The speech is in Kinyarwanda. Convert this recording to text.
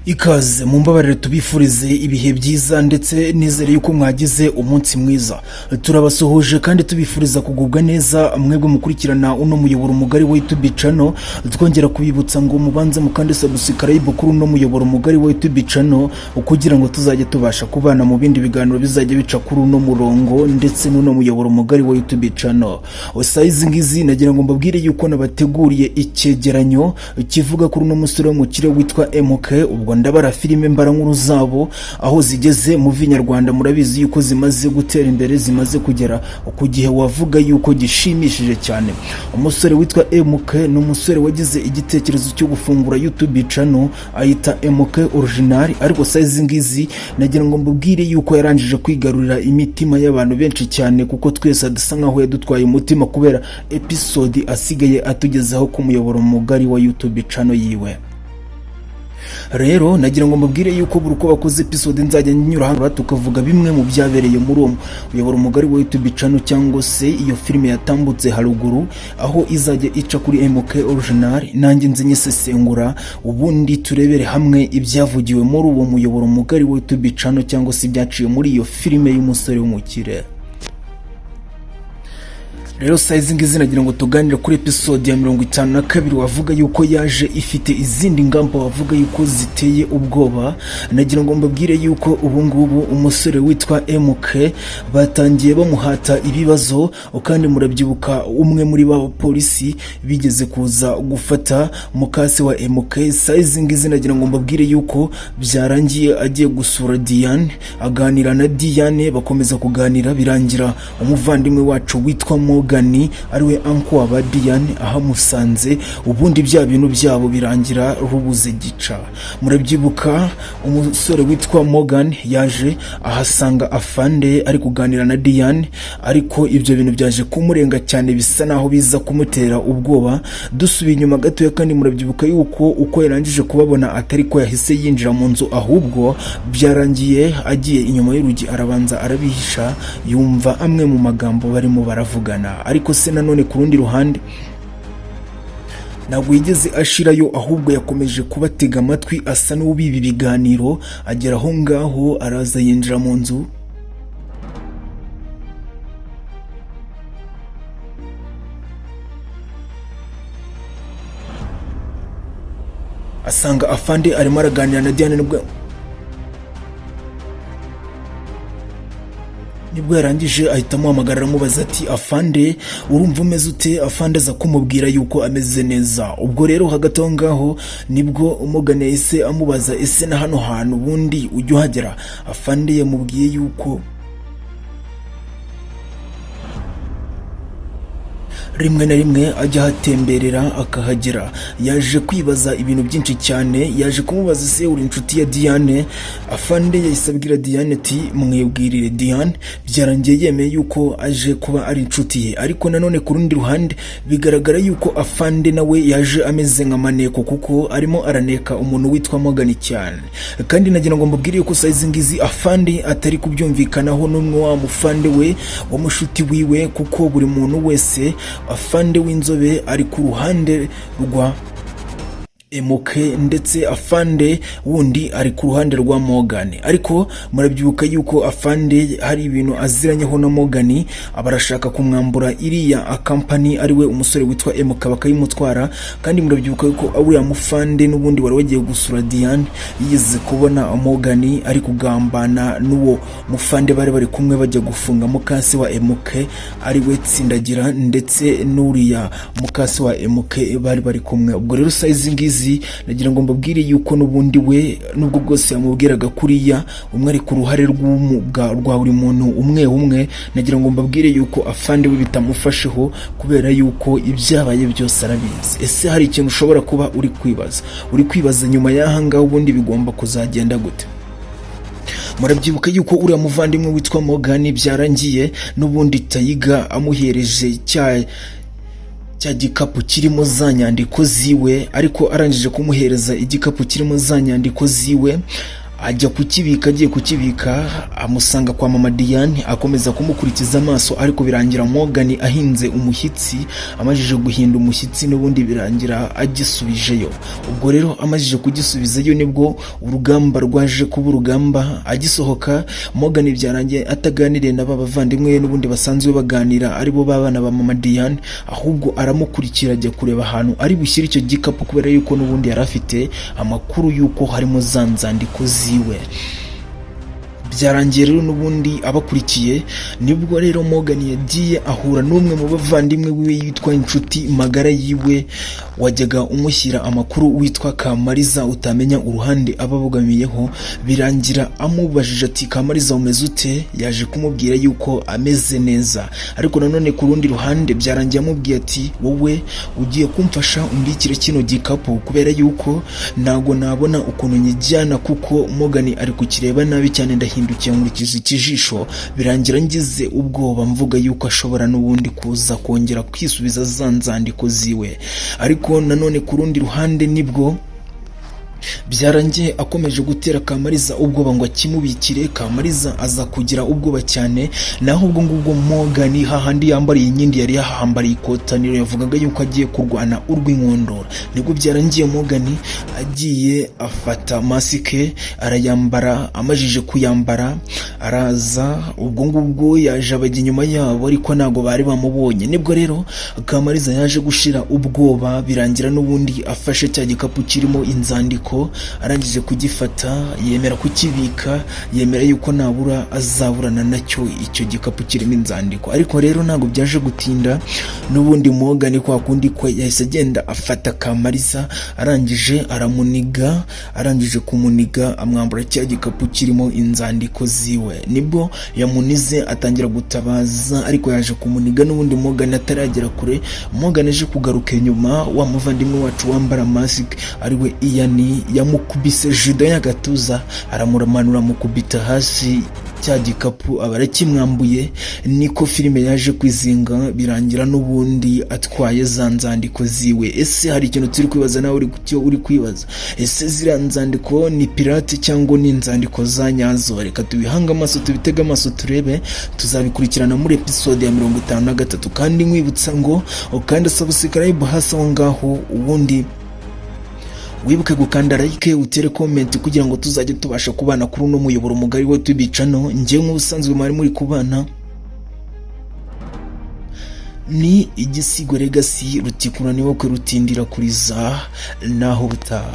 Ikaze mu mbabarire tubifurize ibihe byiza ndetse nizere yuko mwagize umunsi mwiza. Turabasuhuje kandi tubifuriza kugubwa neza mwebwe mukurikirana uno muyoboro mugari wa YouTube channel. Twongera kubibutsa ngo mubanze mukande subscribe kuri uno muyoboro mugari wa YouTube channel kugira ngo tuzajye tubasha kubana mu bindi biganiro bizajya bica kuri uno murongo ndetse n'uno muyoboro mugari wa YouTube channel. Size ngizi nagira ngo mbabwire yuko nabateguriye icyegeranyo kivuga kuri uno musore wo mu kire witwa MK. Ubwo ndabara filime mbarankuru zabo aho zigeze mu Vinyarwanda. Murabizi yuko zimaze gutera imbere, zimaze kugera ku gihe wavuga yuko gishimishije cyane. Umusore witwa MK ni umusore wagize igitekerezo cyo gufungura YouTube channel ayita MK Original, ariko size ngizi nagira ngo mbubwire yuko yarangije kwigarurira imitima y'abantu benshi cyane, kuko twese dusa nkaho yadutwaye umutima kubera episode asigaye atugezaho ku muyoboro mugari wa YouTube channel yiwe. Rero nagira ngo mbabwire yuko buri uko bakoze episode nzajya nyura hano tukavuga bimwe mu byabereye muri uwo muyoboro mugari wa YouTube channel cyangwa se iyo filime yatambutse haruguru aho izajya ica kuri MK Original. Nanjye nzi nyisesengura ubundi turebere hamwe ibyavugiwe muri uwo muyoboro mugari wa YouTube channel cyangwa se ibyaciye muri iyo filime y'umusore w'umukire. Rero size ngizi nagira ngo tuganire kuri episode ya 52 wavuga yuko yaje ifite izindi ngamba wavuga yuko ziteye ubwoba. Nagira ngo mbabwire yuko ubu ngubu umusore witwa MK batangiye bamuhata ibibazo, kandi murabyibuka umwe muri ba polisi bigeze kuza gufata mukase wa MK. Size ngizi nagira ngo mbabwire yuko byarangiye agiye gusura Diane, aganira na Diane, bakomeza kuganira birangira umuvandimwe wacu witwa Morgan ariwe anko wa Diane ahamusanze, ubundi bya bintu byabo birangira rubuze gica. Murabyibuka umusore witwa Morgan yaje ahasanga afande ari kuganira na Diane, ariko ibyo bintu byaje kumurenga cyane bisa naho biza kumutera ubwoba. Dusubiye inyuma gato kandi murabyibuka yuko uko yarangije kubabona atari ko yahise yinjira mu nzu, ahubwo byarangiye agiye inyuma y'urugi arabanza arabihisha, yumva amwe mu magambo barimo baravugana. Ariko se nanone ku rundi ruhande ntabwo yigeze ashirayo, ahubwo yakomeje kubatega amatwi asa n'ubiba ibiganiro. Agera aho ngaho araza yinjira mu nzu, asanga afande arimo araganira na Diane. Nibwo yarangije ahita amuhamagara aramubaza ati afande urumva umeze ute? Afande aza kumubwira yuko ameze neza. Ubwo rero hagati aho ngaho nibwo umugane yahise amubaza ese na hano hantu ubundi ujya uhagera? Afande yamubwiye yuko rimwe na rimwe ajya hatemberera akahagera. Yaje kwibaza ibintu byinshi cyane, yaje kumubaza se uri inshuti ya Diane? Afande yahise abwira Diane ati mwibwirire Diane. Byarangiye yemeye yuko aje kuba ari inshuti ye, ariko nanone ku rundi ruhande bigaragara yuko afande nawe yaje ameze nka maneko, kuko arimo araneka umuntu witwa Morgan cyane. Kandi nagira ngo mbabwire yuko size ngizi afande atari kubyumvikanaho n'umwe wa mufande we wa mushuti wiwe, kuko buri muntu wese afande w'inzobe ari ku ruhande rwa MK ndetse afande wundi ari ku ruhande rwa Morgan. Ariko murabyibuka yuko afande hari ibintu aziranyeho na Morgan, abarashaka kumwambura iriya company ariwe umusore witwa MK bakayimutwara. Kandi murabyibuka yuko uriya mufande n'ubundi wari wagiye gusura Diane yize kubona Morgan ari kugambana n'uwo mufande bari kumwe bajya gufunga mukase wa MK ariwe Tsindagira ndetse n'uriya mukase wa MK bari kumwe. Ubwo rero size ngizi nagira ngo mbabwire yuko n'ubundi we nubwo bwose yamubwiraga kuriya umwe ari ku ruhare rwa buri muntu umwe, nagira ngo mbabwire yuko afande we bitamufasheho kubera yuko ibyabaye byose arabizi. Ese hari ikintu ushobora kuba uri kwibaza nyuma y'aha ngaho ubundi bigomba kuzagenda gute? Murabyibuka yuko uriya muvandimwe witwa Morgan byarangiye n'ubundi Tayiga amuhereje cya gikapu kirimo za nyandiko ziwe, ariko arangije kumuhereza igikapu kirimo za nyandiko ziwe ajya kukibika. Agiye kukibika amusanga kwa mama Diane, akomeza kumukurikiza amaso, ariko birangira Morgan ahinze umushyitsi. Amajije guhinda umushyitsi n'ubundi birangira agisubijeyo. Ubwo rero amajije kugisubizayo nibwo urugamba rwaje kuba urugamba. Agisohoka Morgan byarangiye ataganiriye na bavandimwe n'ubundi basanzwe baganira aribo babana ba mama Diane, ahubwo aramukurikira ajya kureba ahantu ari bushyire icyo gikapu, kubera yuko n'ubundi yari afite amakuru yuko harimo za nzandiko ziwe. Byarangiye rero n'ubundi abakurikiye, nibwo rero Morgan yagiye ahura n'umwe mu bavandimwe wiwe yitwa inshuti magara yiwe, wajyaga umushyira amakuru witwa Kamariza, utamenya uruhande aba abogamiyeho. Birangira amubajije ati Kamariza umeze ute, yaje kumubwira yuko ameze neza, ariko nanone ku rundi ruhande byarangiye amubwiye ati wowe ugiye kumfasha umbikire kino gikapu, kubera yuko ntago nabona ukuntu nyijyana, kuko Morgan ari kukireba nabi cyane, ndahindukiye nkurikiza ikijisho. Birangira ngize ubwoba mvuga yuko ashobora n'ubundi kuza kongera kwisubiza za nzandiko ziwe. Ariko nanone ku rundi ruhande nibwo byarangiye akomeje gutera Kamariza ubwoba ngo akimubikire. Kamariza aza kugira ubwoba cyane, naho ubwo ngubwo Morgan hahandi yambariye inkindi yari yahambariye ikotaniro, yavugaga yuko agiye kurwana urw'inkondora. Nibwo byarangiye Morgan agiye afata masike arayambara. Amajije kuyambara araza, ubwo ngubwo yaje abajya inyuma yabo, ariko ntago bari bamubonye. Nibwo rero Kamariza yaje gushira ubwoba, birangira n'ubundi afashe cya gikapu kirimo inzandiko, arangije kugifata yemera kukibika, yemera yuko nabura azaburana nacyo icyo gikapu kirimo inzandiko. Ariko rero ntabwo byaje gutinda, n'ubundi Morgan kwa kundi kwe yahise agenda afata Kamariza, arangije aramuniga. Arangije kumuniga amwambura cya gikapu kirimo inzandiko ziwe. Nibwo yamunize atangira gutabaza, ariko yaje kumuniga n'ubundi Morgan ataragera kure. Morgan aje kugaruka inyuma, wa muvandimwe wacu wambara mask ariwe Ian yamukubise judo y'agatuza, aramuramanura mukubita hasi cya gikapu abarakimwambuye. Niko filime yaje kwizinga, birangira n'ubundi atwaye za nzandiko ziwe. Ese hari ikintu turi kwibaza nawe uri kwibaza, ese ziriya nzandiko ni pirate cyangwa ni inzandiko za nyazo? Reka tubihanga amaso, tubitega amaso turebe. Tuzabikurikirana muri episode ya 53, kandi nkwibutsa ngo ukanda subscribe hasi aho ngaho, ubundi wibuke gukanda like, utere comment kugira ngo tuzajye tubasha kubana kuri uno muyoboro mugari wo tubicano. Njye nk'ubusanzwe mwari muri kubana ni Igisigo Legacy, rutikura niwo kwe rutindira kuriza naho butaha.